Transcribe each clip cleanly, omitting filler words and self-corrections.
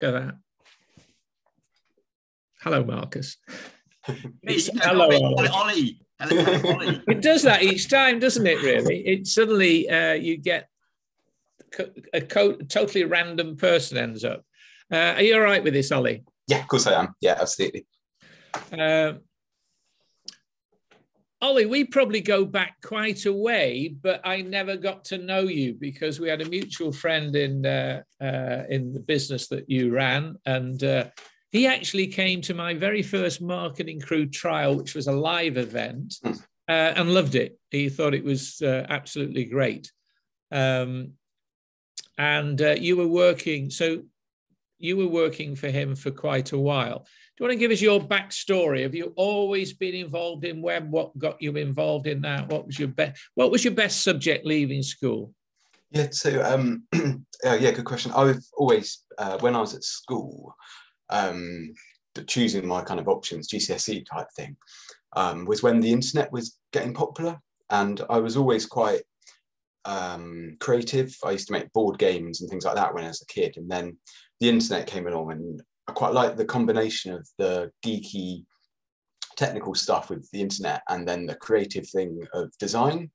Go that. Hello, Marcus. Hello, Olly. Hello, Olly. It does that each time, doesn't it? Really, it suddenly you get a totally random person ends up. Are you all right with this, Olly? Yeah, of course I am. Yeah, absolutely. Olly, we probably go back quite a way, but I never got to know you because we had a mutual friend in the business that you ran, and he actually came to my very first marketing crew trial, which was a live event, and loved it. He thought it was absolutely great. And you were working for him for quite a while. Do you want to give us your backstory? Have you always been involved in web? What got you involved in that? What was your best subject leaving school? Yeah, so yeah, good question. I've always, when I was at school, choosing my kind of options, GCSE type thing, was when the internet was getting popular, and I was always quite creative. I used to make board games and things like that when I was a kid, and then the internet came along, and I quite like the combination of the geeky technical stuff with the internet and then the creative thing of design.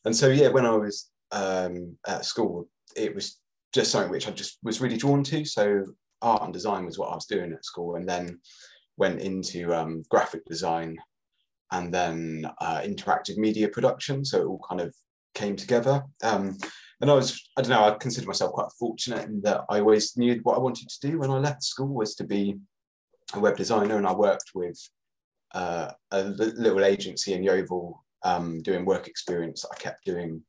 And so, yeah, when I was at school, it was just something which I just was really drawn to. So art and design was what I was doing at school, and then went into graphic design and then interactive media production. So it all kind of came together. And I don't know, I consider myself quite fortunate in that I always knew what I wanted to do when I left school was to be a web designer. And I worked with a little agency in Yeovil doing work experience that I kept doing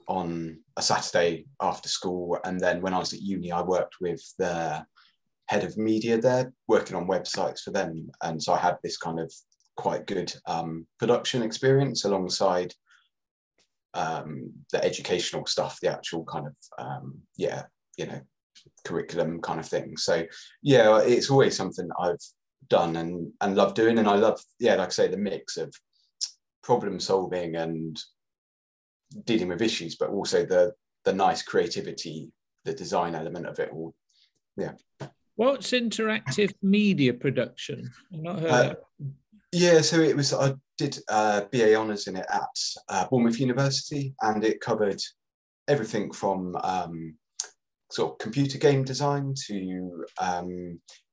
on a Saturday after school. And then when I was at uni, I worked with the head of media there, working on websites for them. And so I had this kind of quite good production experience alongside the educational stuff, the actual kind of curriculum kind of thing. So yeah, it's always something I've done and love doing, and I love, like I say, the mix of problem solving and dealing with issues, but also the nice creativity, the design element of it all. Yeah. What's interactive media production? I've not heard that. Yeah, so it was, I did BA honours in it at Bournemouth University, and it covered everything from sort of computer game design to,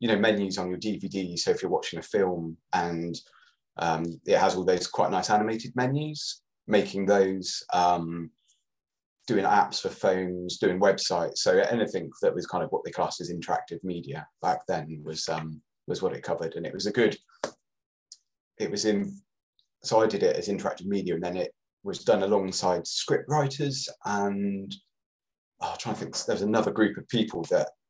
menus on your DVD. So if you're watching a film and it has all those quite nice animated menus, making those, doing apps for phones, doing websites. So anything that was kind of what they classed as interactive media back then was what it covered. And it was so I did it as interactive media, and then it was done alongside script writers, and I'm trying to think, there's another group of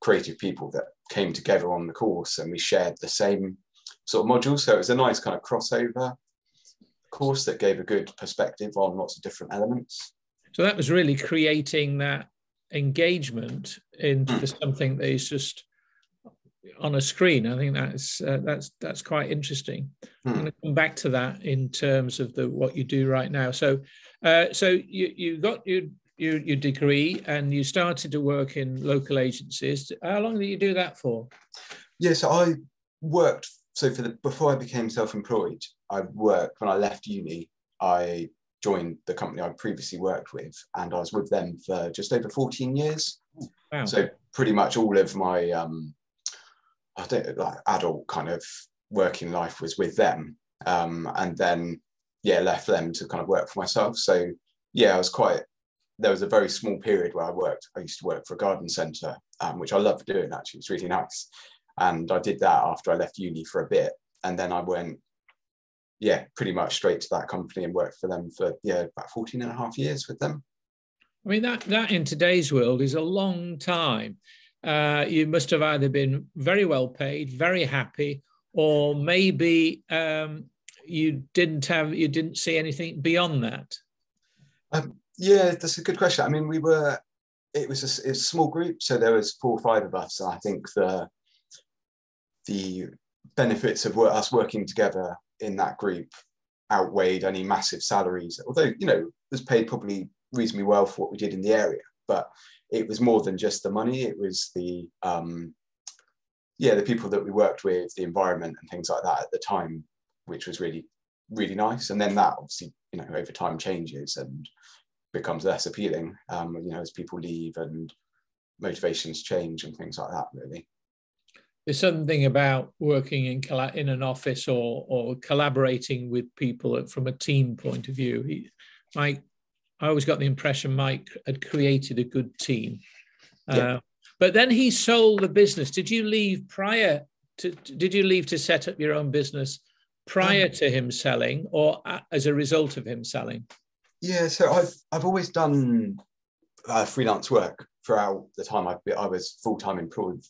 creative people that came together on the course, and we shared the same sort of module. So it was a nice kind of crossover course that gave a good perspective on lots of different elements. So that was really creating that engagement into something that is just on a screen. I think that's quite interesting. I'm going to come back to that in terms of what you do right now. So you got your degree and you started to work in local agencies. How long did you do that for? Yeah, so I worked. So before I became self-employed, I worked when I left uni. I joined the company I previously worked with, and I was with them for just over 14 years. Wow. So pretty much all of my adult kind of working life was with them, and then left them to kind of work for myself. So yeah, there was a very small period where I used to work for a garden centre, which I loved doing. Actually, it's really nice, and I did that after I left uni for a bit, and then I went pretty much straight to that company and worked for them for about 14 and a half years with them. I mean, that in today's world is a long time. You must have either been very well paid, very happy, or maybe you didn't see anything beyond that. Yeah, that's a good question. I mean, it was a small group, so there was 4 or 5 of us, and I think the benefits of us working together in that group outweighed any massive salaries, although it was paid probably reasonably well for what we did in the area, but it was more than just the money. It was the yeah, the people that we worked with, the environment and things like that at the time, which was really, really nice. And then that obviously, over time changes and becomes less appealing, as people leave and motivations change and things like that, really. There's something about working in an office or collaborating with people from a team point of view. I always got the impression Mike had created a good team. Yeah. But then he sold the business. Did you leave to set up your own business prior to him selling, or as a result of him selling? Yeah, so I've always done freelance work throughout the time I was full-time employed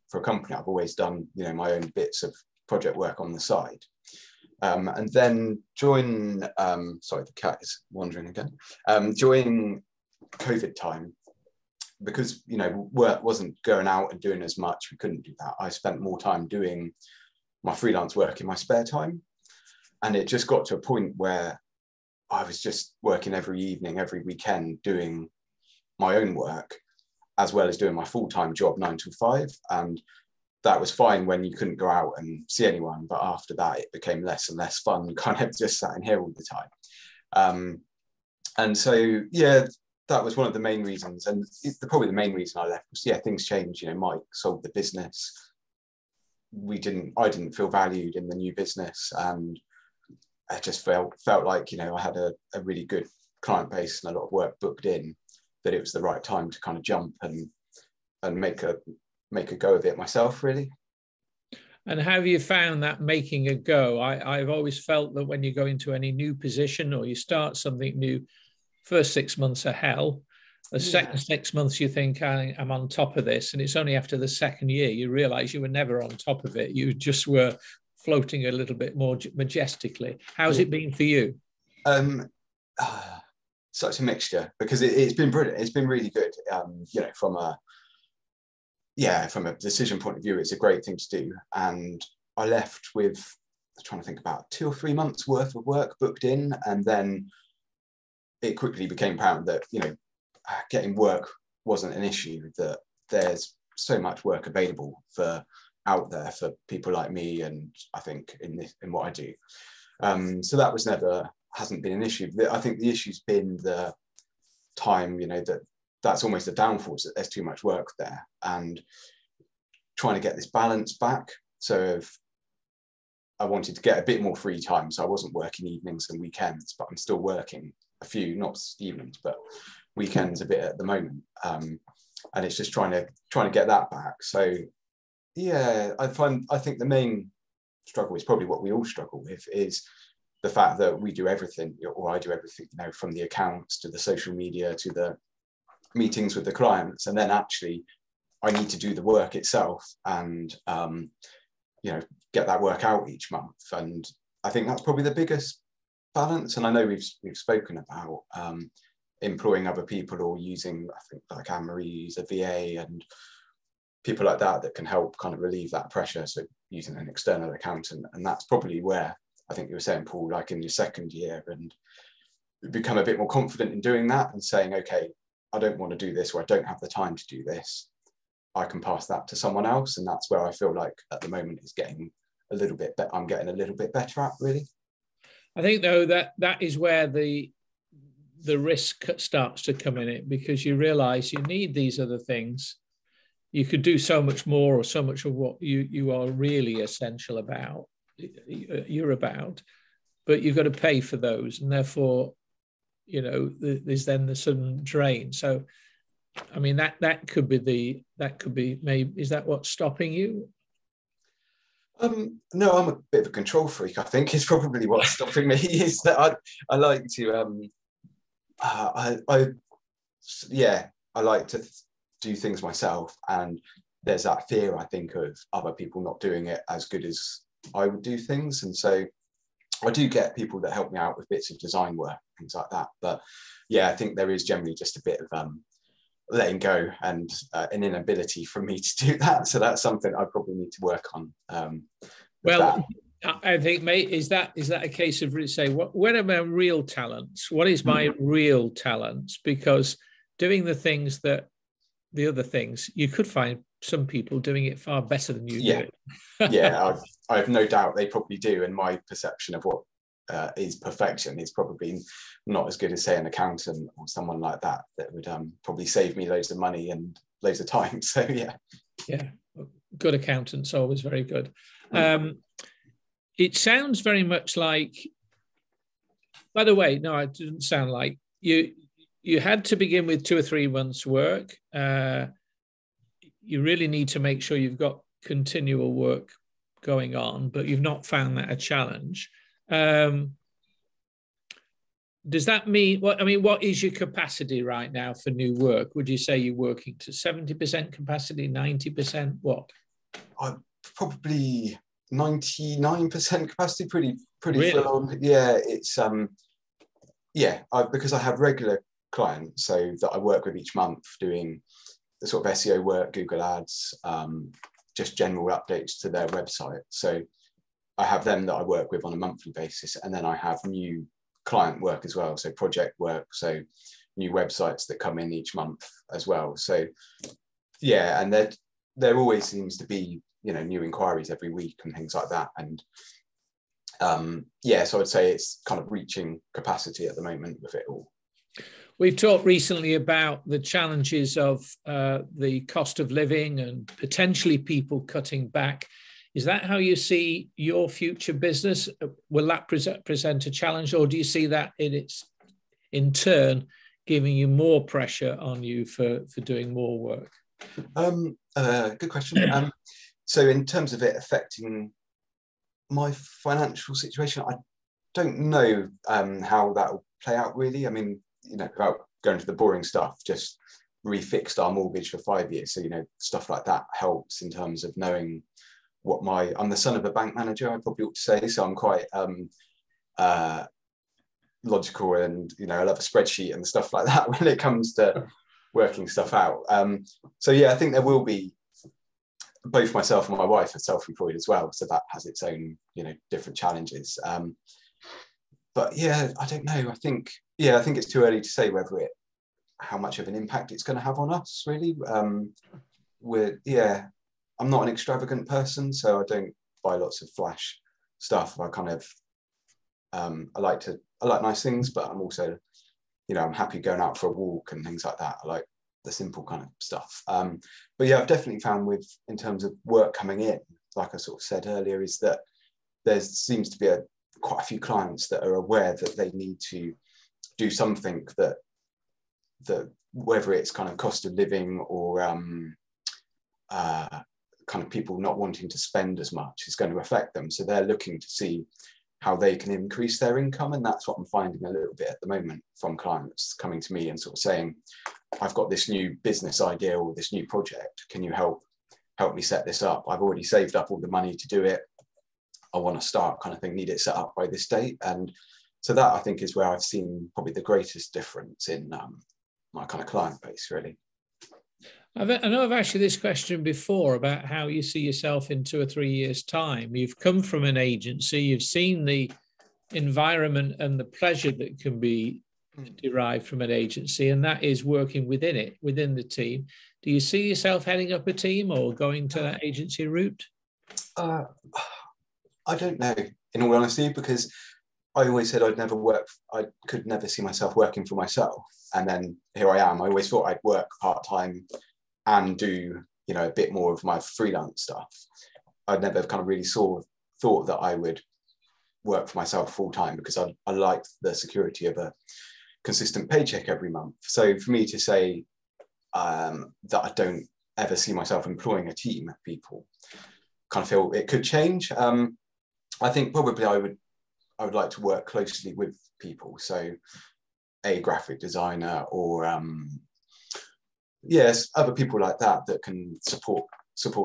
for a company. I've always done, my own bits of project work on the side. And then sorry, the cat is wandering again. During COVID time, because, work wasn't going out and doing as much, we couldn't do that. I spent more time doing my freelance work in my spare time. And it just got to a point where I was just working every evening, every weekend, doing my own work, as well as doing my full-time job 9 to 5. And that was fine when you couldn't go out and see anyone. But after that, it became less and less fun, kind of just sat in here all the time. And so, yeah, that was one of the main reasons. And probably the main reason I left was, things changed. Mike sold the business. I didn't feel valued in the new business. And I just felt like, I had a really good client base and a lot of work booked in, that it was the right time to kind of jump and make a go of it myself, really. And how have you found that making a go? I've always felt that when you go into any new position or you start something new, first 6 months are hell. The second 6 months, you think, I'm on top of this. And it's only after the second year you realize you were never on top of it. You just were floating a little bit more majestically. How's it been for you? Such a mixture, because it's been brilliant. It's been really good. From a decision point of view, it's a great thing to do. And I left with, I'm trying to think, about 2 or 3 months worth of work booked in. And then it quickly became apparent that, getting work wasn't an issue, that there's so much work available out there for people like me, and I think in what I do. So that hasn't been an issue. I think the issue's been the time, that's almost a downfall, is that there's too much work there, and trying to get this balance back. So I wanted to get a bit more free time, so I wasn't working evenings and weekends, but I'm still working a few, not evenings, but weekends a bit at the moment. And it's just trying to get that back. So yeah, I think the main struggle is probably what we all struggle with, is the fact that we do everything, or I do everything, from the accounts to the social media to the meetings with the clients, and then actually I need to do the work itself and get that work out each month. And I think that's probably the biggest balance. And I know we've spoken about employing other people, or using, I think, like Anne-Marie's a VA and people like that can help kind of relieve that pressure. So using an external accountant, and that's probably where I think you were saying, Paul, like in your second year, and become a bit more confident in doing that and saying, okay, I don't want to do this, or I don't have the time to do this. I can pass that to someone else. And that's where I feel like at the moment is getting a little bit better. I'm getting a little bit better at, really. I think, though, that is where the risk starts to come in it, because you realize you need these other things. You could do so much more, or so much of what you are really essential about, you're about, but you've got to pay for those. And therefore, there's then the sudden drain. So, I mean, that could be maybe, is that what's stopping you? No, I'm a bit of a control freak. I think is probably what's stopping me, is that I like to I like to do things myself, and there's that fear, I think, of other people not doing it as good as I would do things. And so I do get people that help me out with bits of design work, things like that. But yeah, I think there is generally just a bit of letting go and an inability for me to do that. So that's something I probably need to work on. Well, I think, mate, is that a case of really say, what are my real talents? What is my real talents? Because doing the other things, you could find some people doing it far better than you Yeah. do it. Yeah, I have no doubt they probably do. And my perception of what is perfection is probably not as good as, say, an accountant or someone like that would probably save me loads of money and loads of time. So yeah. Yeah, good accountants, always very good. It sounds very much like, by the way, no, it didn't sound like you had to begin with 2 or 3 months work. You really need to make sure you've got continual work going on, but you've not found that a challenge. Does that mean, what is your capacity right now for new work? Would you say you're working to 70% capacity, 90%? What? I'm probably 99% capacity, pretty really? full on. Yeah, it's because I have regular clients, so that I work with each month doing the sort of SEO work, Google Ads, just general updates to their website. So I have them that I work with on a monthly basis, and then I have new client work as well, so project work, so new websites that come in each month as well. So yeah, and there always seems to be, you know, new inquiries every week and things like that. And so I'd say it's kind of reaching capacity at the moment with it all. We've talked recently about the challenges of the cost of living and potentially people cutting back. Is that how you see your future business? Will that present a challenge, or do you see that in turn giving you more pressure on you for doing more work? Good question. So in terms of it affecting my financial situation, I don't know how that will play out really. I mean, you know, without going to the boring stuff, just refixed our mortgage for 5 years. So, you know, stuff like that helps in terms of knowing what I'm the son of a bank manager, I probably ought to say. So I'm quite logical, and, you know, I love a spreadsheet and stuff like that when it comes to working stuff out. So yeah, I think there will be, both myself and my wife are self-employed as well, so that has its own, you know, different challenges. But yeah, I don't know. I think it's too early to say how much of an impact it's going to have on us, really. I'm not an extravagant person, so I don't buy lots of flash stuff. I kind of I like nice things, but I'm also, you know, I'm happy going out for a walk and things like that. I like the simple kind of stuff. But yeah, I've definitely found in terms of work coming in, like I sort of said earlier, is that there seems to be quite a few clients that are aware that they need to do something that whether it's kind of cost of living or kind of people not wanting to spend as much is going to affect them. So they're looking to see how they can increase their income. And that's what I'm finding a little bit at the moment from clients coming to me and sort of saying, I've got this new business idea or this new project. Can you help me set this up? I've already saved up all the money to do it. I want to start, kind of thing, need it set up by this date. And so that, I think, is where I've seen probably the greatest difference in my kind of client base, really. I know I've asked you this question before about how you see yourself in 2 or 3 years' time. You've come from an agency, you've seen the environment and the pleasure that can be derived from an agency, and that is working within the team. Do you see yourself heading up a team or going to that agency route? I don't know, in all honesty, because I always said I could never see myself working for myself. And then here I am. I always thought I'd work part-time and do, you know, a bit more of my freelance stuff. I'd never kind of really thought that I would work for myself full-time, because I liked the security of a consistent paycheck every month. So for me to say that I don't ever see myself employing a team of people, kind of feel it could change. I think probably I would like to work closely with people. So a graphic designer or yes, other people like that can support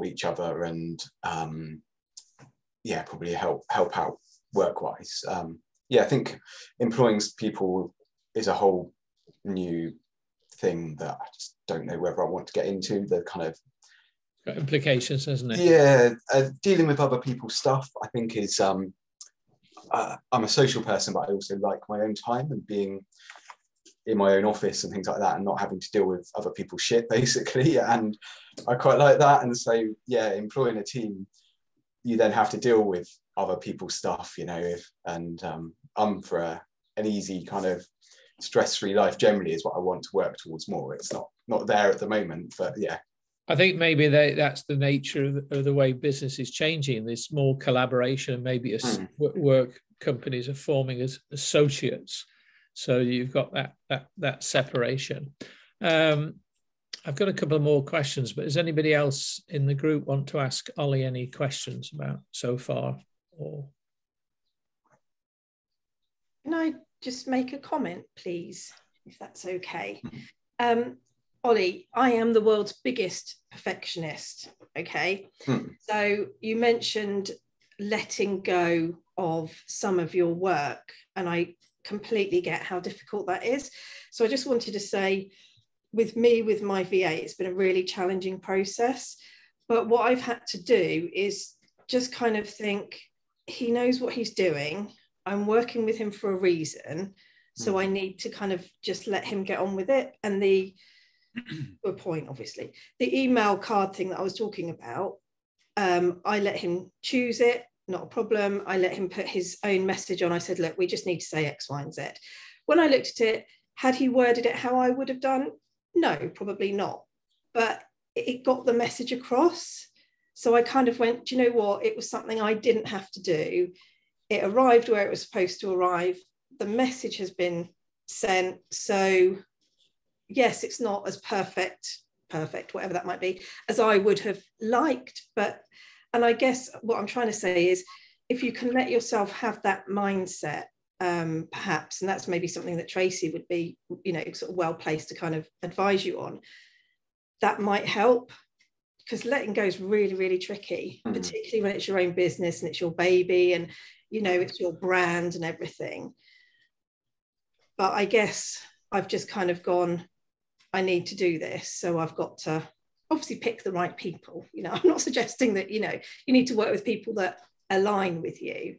each other and probably help out work-wise. I think employing people is a whole new thing that I just don't know whether I want to get into. The kind of got implications, hasn't it? Yeah, dealing with other people's stuff, I think, is I'm a social person, but I also like my own time and being in my own office and things like that, and not having to deal with other people's shit, basically. And I quite like that. And so, yeah, employing a team, you then have to deal with other people's stuff, you know, I'm for an easy kind of stress-free life generally is what I want to work towards more. It's not there at the moment, but yeah. I think maybe that's the nature of the way business is changing. There's more collaboration, and maybe work companies are forming as associates. So you've got that separation. I've got a couple of more questions, but does anybody else in the group want to ask Olly any questions about so far? Or can I just make a comment, please, if that's okay? Olly, I am the world's biggest perfectionist, okay? So you mentioned letting go of some of your work, and I completely get how difficult that is. So I just wanted to say, with my VA, it's been a really challenging process. But what I've had to do is just kind of think, he knows what he's doing. I'm working with him for a reason. So I need to kind of just let him get on with it. And to a point, obviously, the email card thing that I was talking about, I let him choose it, not a problem. I let him put his own message on. I said, look, we just need to say X, Y, and Z. When I looked at it, had he worded it how I would have done? No, probably not. But it got the message across. So I kind of went, do you know what? It was something I didn't have to do. It arrived where it was supposed to arrive. The message has been sent. So yes, it's not as perfect, whatever that might be, as I would have liked. And I guess what I'm trying to say is, if you can let yourself have that mindset, perhaps, and that's maybe something that Tracy would be, you know, sort of well placed to kind of advise you on, that might help. Because letting go is really, really tricky, particularly when it's your own business and it's your baby and, you know, it's your brand and everything. But I guess I've just kind of gone, I need to do this. So I've got to obviously pick the right people. You know, I'm not suggesting that, you know, you need to work with people that align with you.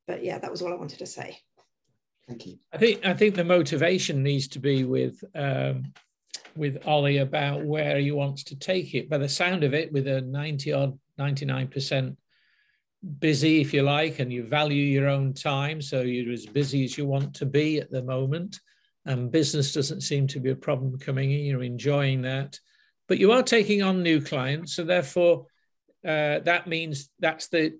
But yeah, that was all I wanted to say. Thank you. I think the motivation needs to be with Olly about where he wants to take it. By the sound of it, with a 99% busy, if you like, and you value your own time, so you're as busy as you want to be at the moment, and business doesn't seem to be a problem coming in, you're enjoying that, but you are taking on new clients, so therefore that means that's the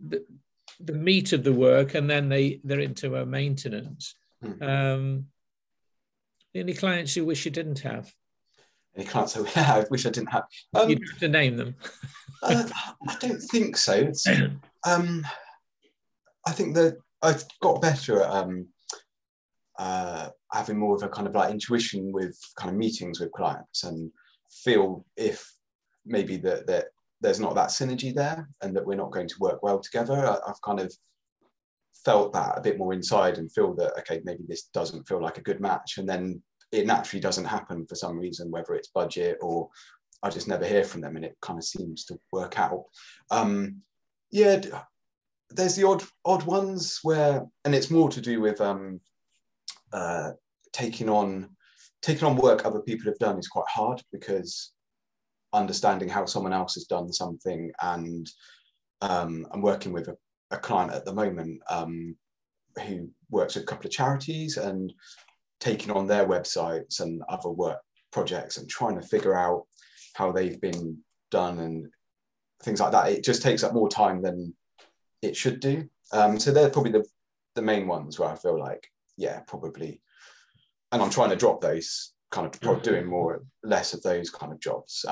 meat of the work, and then they're into a maintenance. Any clients you wish you didn't have? Any clients I wish I didn't have? You'd have to name them. I don't think so. It's, I think that I've got better at having more of a kind of like intuition with kind of meetings with clients, and feel if maybe that there's not that synergy there and that we're not going to work well together. I've kind of felt that a bit more inside and feel that, okay, maybe this doesn't feel like a good match, and then it naturally doesn't happen for some reason, whether it's budget or I just never hear from them, and it kind of seems to work out. Yeah, there's the odd ones where, and it's more to do with taking on work other people have done is quite hard, because understanding how someone else has done something, and I'm working with a client at the moment who works with a couple of charities, and taking on their websites and other work projects and trying to figure out how they've been done and things like that. It just takes up more time than it should do. So they're probably the main ones where I feel like, yeah, probably. And I'm trying to drop those, kind of doing less of those kind of jobs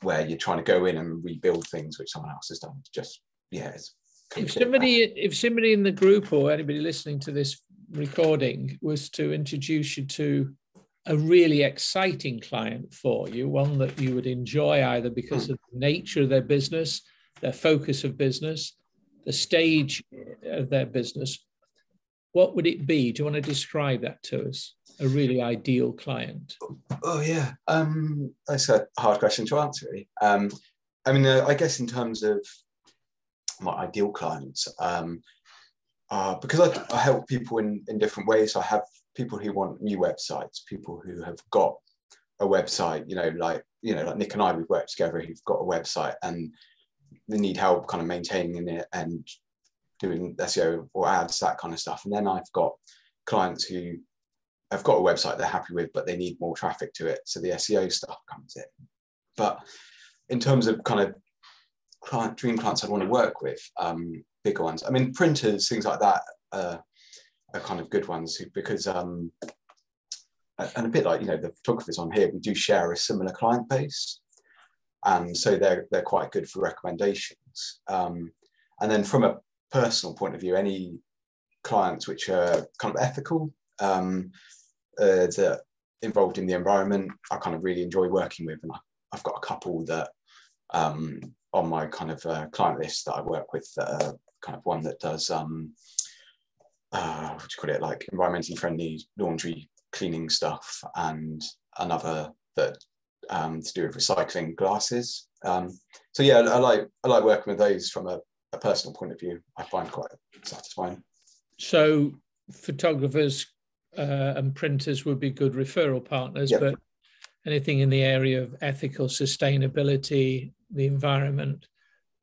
where you're trying to go in and rebuild things which someone else has done. Just, yeah. If somebody in the group or anybody listening to this recording was to introduce you to a really exciting client for you, one that you would enjoy either because of the nature of their business, their focus of business, the stage of their business, what would it be? Do you want to describe that to us? A really ideal client? Oh yeah, that's a hard question to answer, really. I mean, I guess in terms of my ideal clients, because I help people in different ways. So I have people who want new websites, people who have got a website, like Nick and I, we've worked together, who've got a website and they need help kind of maintaining it and doing SEO or ads, that kind of stuff. And then I've got clients who have got a website they're happy with, but they need more traffic to it. So the SEO stuff comes in. But in terms of kind of dream clients I'd want to work with, bigger ones, I mean, printers, things like that are kind of good ones because, and a bit like, the photographers on here, we do share a similar client base. And so they're quite good for recommendations. And then from a personal point of view, any clients which are kind of ethical, that involved in the environment, I kind of really enjoy working with. And I've got a couple that on my kind of client list that I work with, kind of one that does, what do you call it, like environmentally friendly laundry cleaning stuff, and another that to do with recycling glasses. So yeah, I like working with those from a personal point of view. I find quite satisfying. So photographers and printers would be good referral partners, yep. But anything in the area of ethical sustainability, the environment,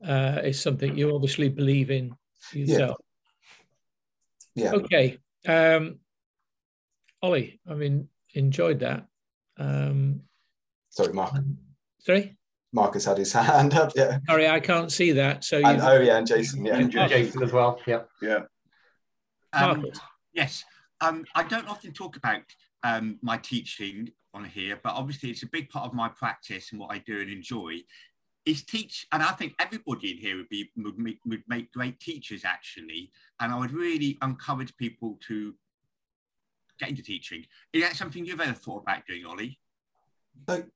is something you obviously believe in yourself. Yeah. Okay. Ollie, I mean, enjoyed that. Sorry, Mark. Sorry? Marcus had his hand up, yeah. Sorry, I can't see that. So and Jason, yeah. And Jason as well, yeah. Yeah. Yes. I don't often talk about my teaching on here, but obviously it's a big part of my practice and what I do and enjoy is teach. And I think everybody in here would make great teachers, actually. And I would really encourage people to get into teaching. Is that something you've ever thought about doing, Ollie?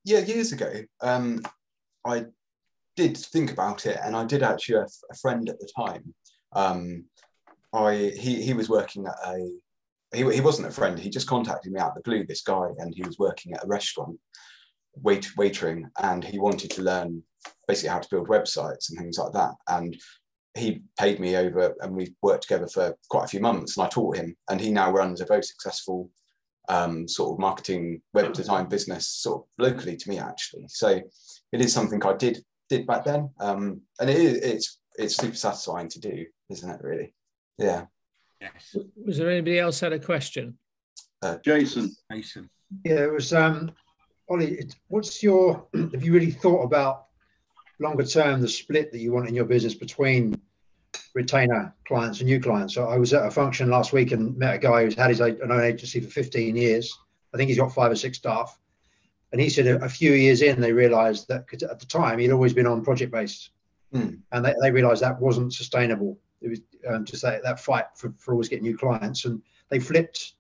Yeah, years ago, I did think about it, and I did actually have a friend at the time. He was working at he wasn't a friend, he just contacted me out of the blue, this guy, and he was working at a restaurant, waitering, and he wanted to learn basically how to build websites and things like that. And he paid me over, and we worked together for quite a few months, and I taught him, and he now runs a very successful sort of marketing web design business sort of locally to me, actually. So it is something I did back then, and it's super satisfying to do, isn't it, really? Yeah. Yes. Was there anybody else had a question? Jason. Yeah, it was Ollie, have you really thought about longer term the split that you want in your business between retainer clients and new clients? So I was at a function last week and met a guy who's had his own agency for 15 years. I think he's got 5 or 6 staff. And he said a few years in, they realized that, because at the time he'd always been on project based, and they realized that wasn't sustainable. It was just that fight for always getting new clients. And they flipped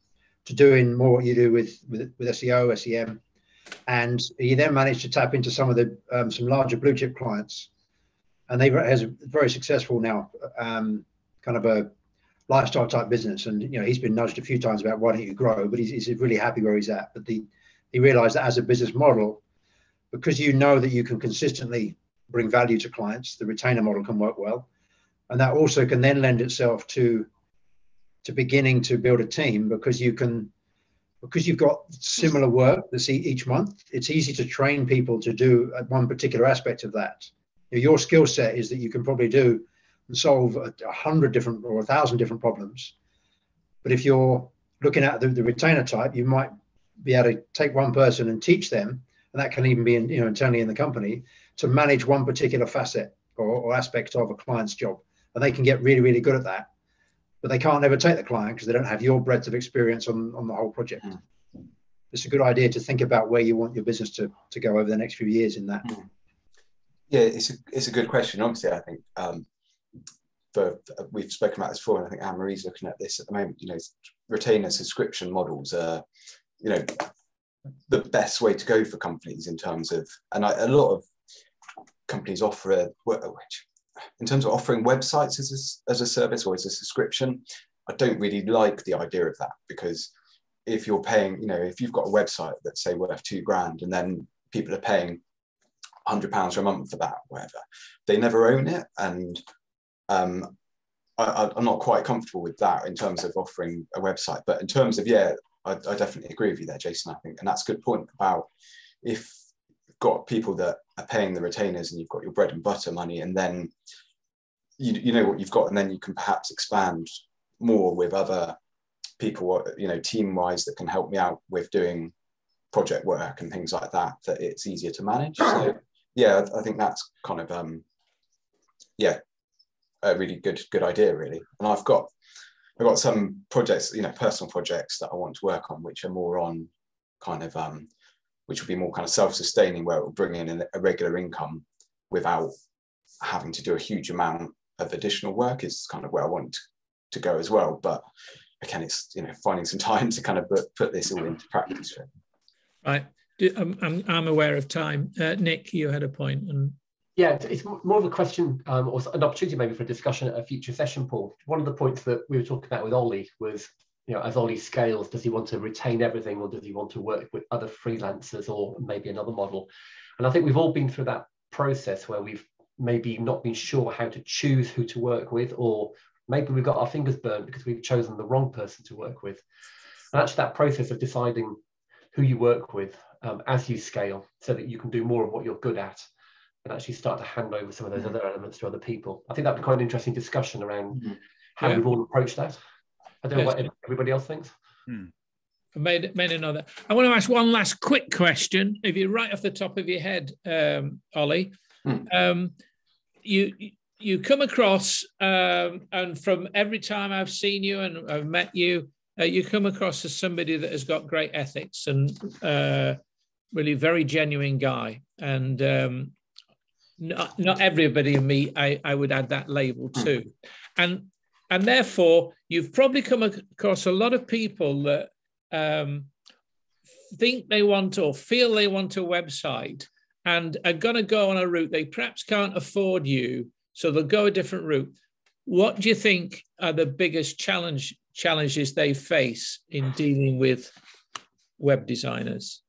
to doing more what you do with SEO, SEM. And he then managed to tap into some of the some larger blue chip clients. And they has a very successful now, kind of a lifestyle type business. And he's been nudged a few times about why don't you grow, but he's really happy where he's at. But he realized that as a business model, because that you can consistently bring value to clients, the retainer model can work well. And that also can then lend itself to beginning to build a team, because you've got similar work that's each month. It's easy to train people to do one particular aspect of that. Your skill set is that you can probably do and solve 100 different or 1,000 different problems. But if you're looking at the retainer type, you might be able to take one person and teach them, and that can even be internally in the company, to manage one particular facet or aspect of a client's job. And they can get really, really good at that. But they can't ever take the client because they don't have your breadth of experience on the whole project. It's a good idea to think about where you want your business to go over the next few years in that. Yeah, it's a good question. Obviously, I think we've spoken about this before, and I think Anne-Marie's looking at this at the moment. Retainer subscription models are, the best way to go for companies in terms of, and a lot of companies offer in terms of offering websites as a service or as a subscription. I don't really like the idea of that, because if you're paying, if you've got a website that's say worth £2,000 and then people are paying £100 a month for that, whatever, they never own it. And I'm not quite comfortable with that in terms of offering a website. But in terms of, I definitely agree with you there, Jason. I think, and that's a good point about if you've got people that are paying the retainers and you've got your bread and butter money, and then you know what you've got, and then you can perhaps expand more with other people, you know, team-wise, that can help me out with doing project work and things like that, that it's easier to manage. So yeah, I think that's kind of yeah, a really good idea, really. And I've got some projects, you know, personal projects that I want to work on, which are more on kind of which will be more kind of self-sustaining, where it will bring in a regular income without having to do a huge amount of additional work, is kind of where I want to go as well. But again, it's, you know, finding some time to kind of put this all into practice. Right. I'm aware of time. Nick, you had a point. And yeah, it's more of a question or an opportunity maybe for a discussion at a future session, Paul. One of the points that we were talking about with Olly was, you know, as Olly scales, does he want to retain everything, or does he want to work with other freelancers, or maybe another model? And I think we've all been through that process where we've maybe not been sure how to choose who to work with, or maybe we've got our fingers burnt because we've chosen the wrong person to work with. And actually that process of deciding who you work with as you scale, so that you can do more of what you're good at and actually start to hand over some of those other elements to other people. I think that'd be quite an interesting discussion around how we've all approached that. I don't know what everybody else thinks. I made another. I want to ask one last quick question. If you're right off the top of your head, Olly, you come across, and from every time I've seen you and I've met you, you come across as somebody that has got great ethics and really very genuine guy. And not everybody in me, I would add that label too. And therefore, you've probably come across a lot of people that think they want or feel they want a website and are going to go on a route they perhaps can't afford you, so they'll go a different route. What do you think are the biggest challenges they face in dealing with web designers?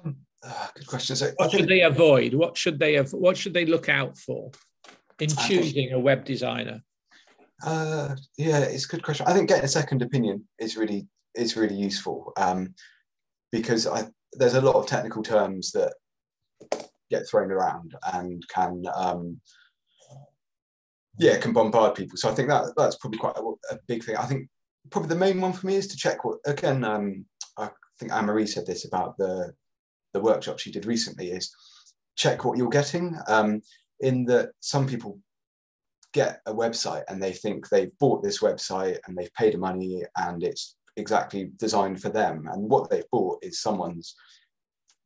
Good question. So what should they avoid? What should they look out for in choosing a web designer? Yeah, it's a good question. I think getting a second opinion is really useful, because there's a lot of technical terms that get thrown around and can bombard people. So I think that's probably quite a big thing. I think probably the main one for me is to check what, again, I think Anne-Marie said this about the workshop she did recently, is check what you're getting, in that some people get a website and they think they've bought this website and they've paid money and it's exactly designed for them, and what they've bought is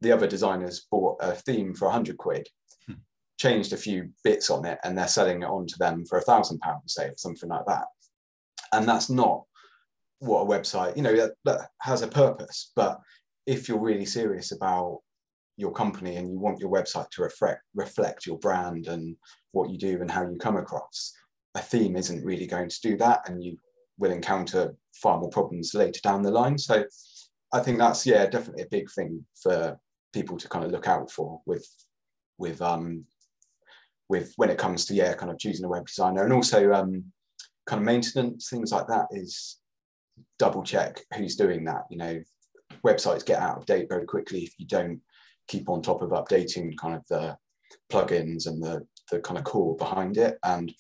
the other designers bought a theme for 100 quid, changed a few bits on it, and they're selling it on to them for £1,000, say, or something like that. And that's not what a website, you know, that has a purpose. But if you're really serious about your company and you want your website to reflect your brand and what you do and how you come across, a theme isn't really going to do that, and you will encounter far more problems later down the line. So I think that's, definitely a big thing for people to kind of look out for with when it comes to kind of choosing a web designer. And also kind of maintenance, things like that, is double check who's doing that. You know, websites get out of date very quickly if you don't keep on top of updating kind of the plugins and the kind of core behind it. And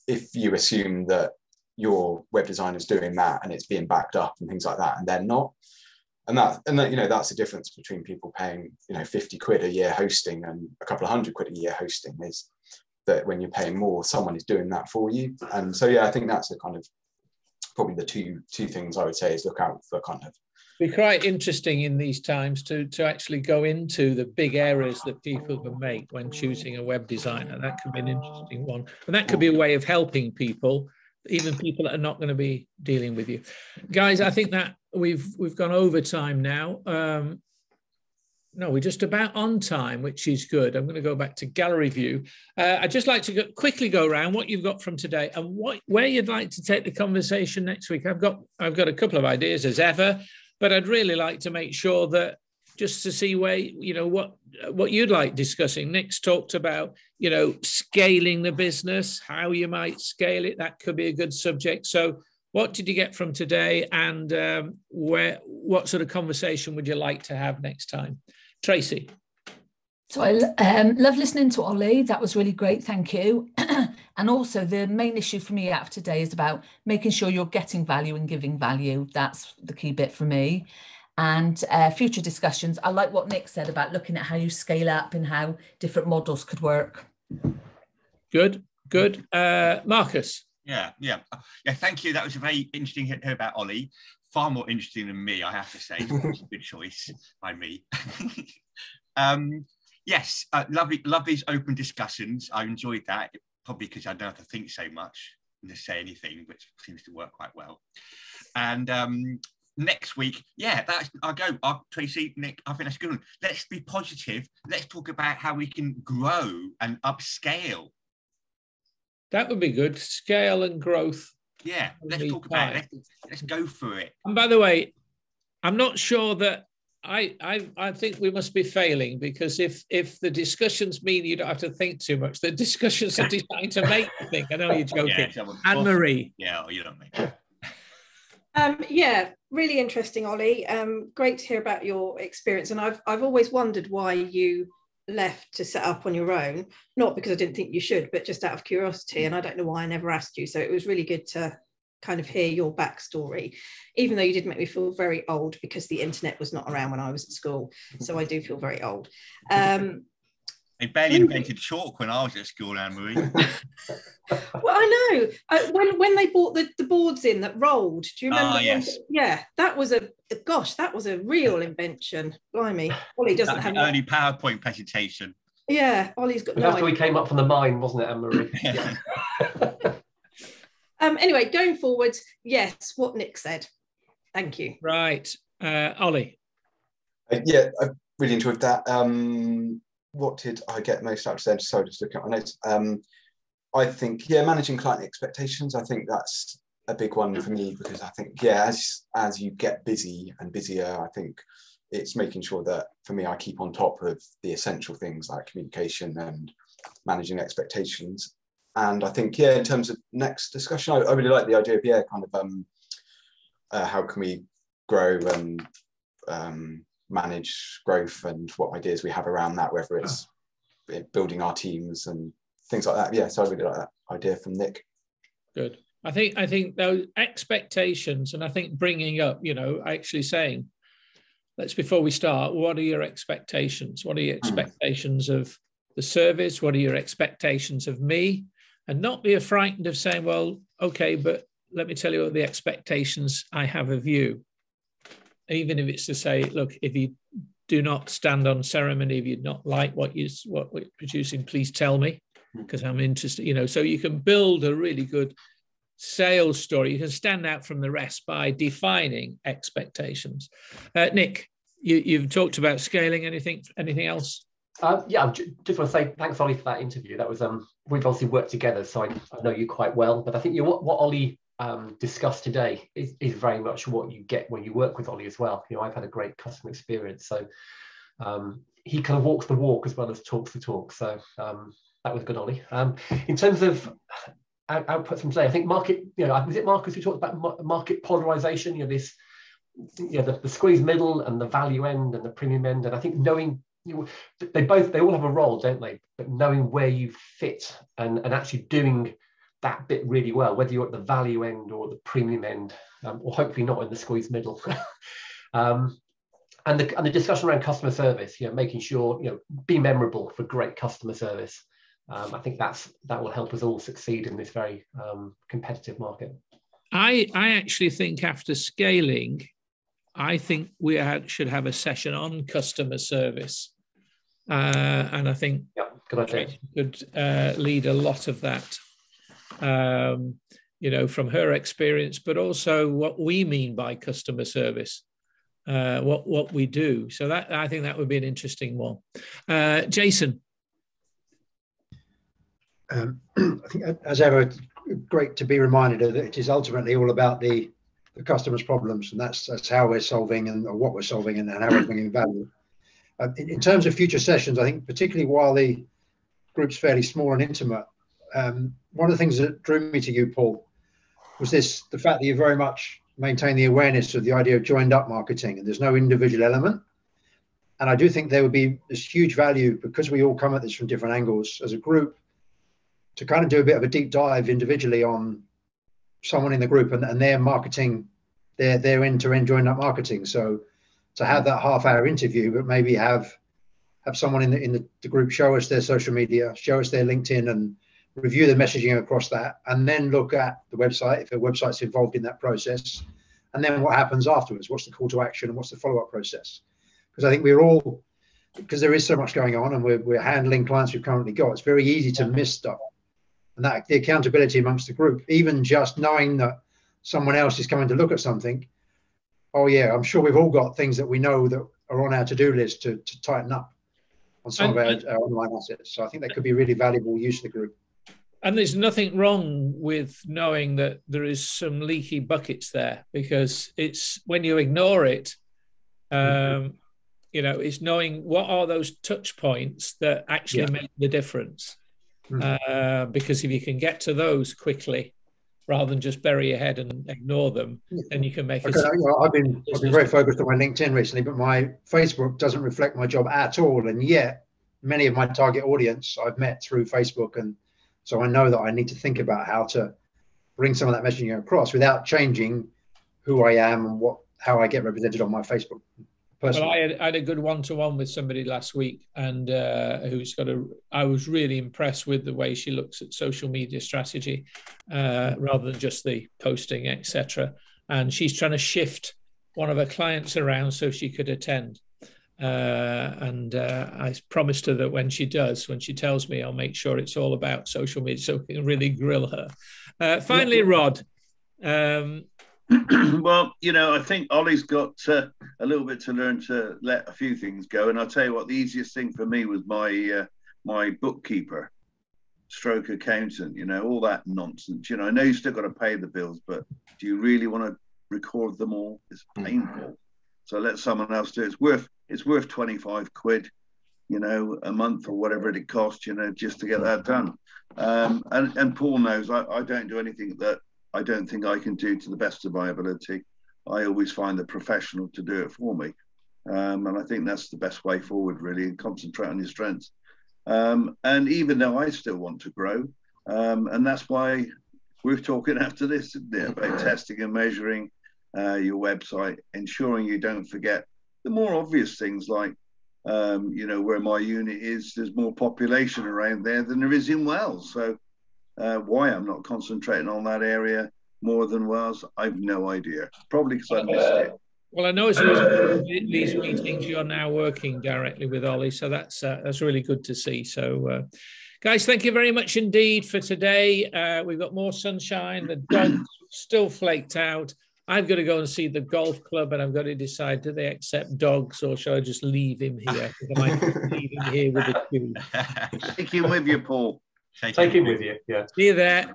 if you assume that your web designer is doing that and it's being backed up and things like that, and they're not, and that you know, that's the difference between people paying, you know, 50 quid a year hosting and a couple of £100 a year hosting, is that when you're paying more, someone is doing that for you. And so I think that's the kind of probably the two things I would say is look out for. Kind of be quite interesting in these times to actually go into the big errors that people can make when choosing a web designer. That could be an interesting one, and that could be a way of helping people, even people that are not going to be dealing with you. Guys, I think that we've gone over time now. No, we're just about on time, which is good. I'm going to go back to gallery view. I'd just like to quickly go around what you've got from today and where you'd like to take the conversation next week. I've got a couple of ideas as ever, but I'd really like to make sure that just to see where, you know, what you'd like discussing. Nick's talked about, you know, scaling the business, how you might scale it. That could be a good subject. So What did you get from today, and what sort of conversation would you like to have next time? Tracy. So I love listening to Olly. That was really great. Thank you. And also the main issue for me after today is about making sure you're getting value and giving value. That's the key bit for me. And future discussions. I like what Nick said about looking at how you scale up and how different models could work. Good. Marcus. Yeah. Thank you. That was a very interesting to hear about Olly. Far more interesting than me, I have to say. It's a good choice by me. Yes, love these open discussions. I enjoyed that, probably because I don't have to think so much and just say anything, which seems to work quite well. And next week, Tracy, Nick, I think that's good. Let's be positive. Let's talk about how we can grow and upscale. That would be good. Scale and growth. Yeah, let's talk about it. Let's go for it. And by the way, I'm not sure that I think we must be failing, because if the discussions mean you don't have to think too much, the discussions are designed to make you think. I know you're joking. Yeah, Anne-Marie. Yeah, you don't make it. Yeah, really interesting, Olly. Great to hear about your experience. And I've always wondered why you left to set up on your own, not because I didn't think you should, but just out of curiosity. And I don't know why I never asked you. So it was really good to kind of hear your backstory, even though you did make me feel very old because the internet was not around when I was at school. So I do feel very old. They barely invented chalk when I was at school, Anne-Marie. Well, I know. When they bought the boards in that rolled, do you remember? Yes. Yeah, that was a real invention. Blimey. Olly doesn't have early PowerPoint presentation. Yeah, Olly's got after we came up from the mine, wasn't it, Anne-Marie? Yeah. Anyway, going forwards, yes, what Nick said. Thank you. Right. Olly. Yeah, I really enjoyed that. What did I get most out of then? Sorry, just looking at my notes. I think, managing client expectations, I think that's a big one for me, because I think, as you get busy and busier, I think it's making sure that, for me, I keep on top of the essential things like communication and managing expectations. And I think, in terms of next discussion, I really like the idea of, how can we grow and manage growth, and what ideas we have around that, whether it's building our teams and things like that. Yeah, so I really like that idea from Nick. Good. I think those expectations, and I think bringing up, actually saying, before we start, what are your expectations? What are your expectations of the service? What are your expectations of me? And not be frightened of saying, well, okay, but let me tell you what the expectations I have of you. Even if it's to say, look, if you do not stand on ceremony, if you not like what we're producing, please tell me, because I'm interested, so you can build a really good sales story. You can stand out from the rest by defining expectations. Nick, you've talked about scaling. Anything else? I just want to say thanks, Olly, for that interview. That was we've obviously worked together, so I know you quite well. But I think what Olly discussed today is very much what you get when you work with Olly as well. I've had a great customer experience, so he kind of walks the walk as well as talks the talk. So that was good, Olly. In terms of output from today, I think market. Was it Marcus who talked about market polarization? The squeeze middle and the value end and the premium end, and I think knowing. They all have a role, don't they? But knowing where you fit and actually doing that bit really well, whether you're at the value end or the premium end, or hopefully not in the squeeze middle. And the discussion around customer service, making sure be memorable for great customer service. I think that will help us all succeed in this very competitive market. I actually think after scaling, I think we should have a session on customer service. And I think Tracy could lead a lot of that, from her experience, but also what we mean by customer service, what we do. So I think that would be an interesting one. Jason. I think, as ever, great to be reminded that it is ultimately all about the customer's problems, and that's how we're solving and what we're solving and how we're bringing value. In terms of future sessions, I think particularly while the group's fairly small and intimate, one of the things that drew me to you, Paul, was the fact that you very much maintain the awareness of the idea of joined up marketing, and there's no individual element. And I do think there would be this huge value, because we all come at this from different angles as a group, to kind of do a bit of a deep dive individually on someone in the group and their marketing, their end-to-end joined up marketing. So to have that half-hour interview, but maybe have someone in the group show us their social media, show us their LinkedIn, and review the messaging across that, and then look at the website if the website's involved in that process, and then what happens afterwards. What's the call to action and what's the follow-up process? Because I think we're all, because there is so much going on and we're handling clients we've currently got, it's very easy to miss stuff. And that the accountability amongst the group, even just knowing that someone else is coming to look at something. Oh yeah, I'm sure we've all got things that we know that are on our to-do list to tighten up on some of our online assets. So I think that could be really valuable use of the group. And there's nothing wrong with knowing that there is some leaky buckets there, because it's when you ignore it, it's knowing what are those touch points that actually make the difference. Because if you can get to those quickly, rather than just bury your head and ignore them, then you can make it. I've been very focused on my LinkedIn recently, but my Facebook doesn't reflect my job at all. And yet many of my target audience I've met through Facebook. And so I know that I need to think about how to bring some of that messaging across without changing who I am and how I get represented on my Facebook. Personally. Well, I had a good one-to-one with somebody last week, and I was really impressed with the way she looks at social media strategy, rather than just the posting, etc. And she's trying to shift one of her clients around so she could attend. I promised her that when she tells me, I'll make sure it's all about social media, so we can really grill her. Finally, Rod. Well, I think Ollie's got a little bit to learn to let a few things go. And I'll tell you what, the easiest thing for me was my bookkeeper, stroke accountant, all that nonsense. I know you still got to pay the bills, but do you really want to record them all? It's painful. So let someone else do it. It's worth 25 quid, a month or whatever it costs, just to get that done. And Paul knows I don't do anything that I don't think I can do to the best of my ability. I always find the professional to do it for me. And I think that's the best way forward, really, and concentrate on your strengths. And even though I still want to grow, and that's why we're talking after this, isn't it, about testing and measuring your website, ensuring you don't forget the more obvious things like, where my unit is, there's more population around there than there is in Wales. So why I'm not concentrating on that area more than Wales, I've no idea. Probably because I missed it. Well, I know as a result of these meetings, you're now working directly with Olly, so that's really good to see. So, guys, thank you very much indeed for today. We've got more sunshine. The dog's still flaked out. I've got to go and see the golf club, and I've got to decide, do they accept dogs, or shall I just leave him here? I might leave him here with the two. Take him with you, Paul. Take him with you, yeah. See you there.